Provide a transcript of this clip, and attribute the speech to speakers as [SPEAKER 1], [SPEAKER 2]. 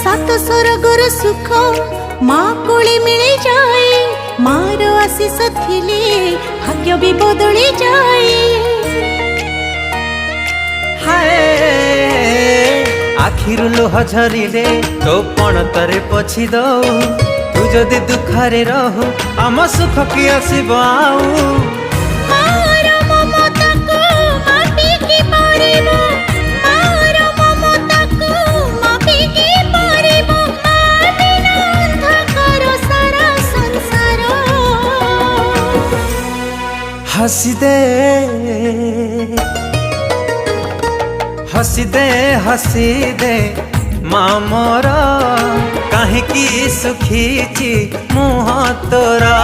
[SPEAKER 1] सात स्वर्गर सुख माँ कोले मिले जाए, मार आशीष थिले भाग्य भी बदली जाए।
[SPEAKER 2] हाय आखिरु लुह झरिले तो पणतरे पछी दो, तू जदि दुखरे रहू आम सुख कि आसीब आऊ। हसी दे हसी दे हसी दे माँ मोर, कहीं सुखी मुँह तोरा।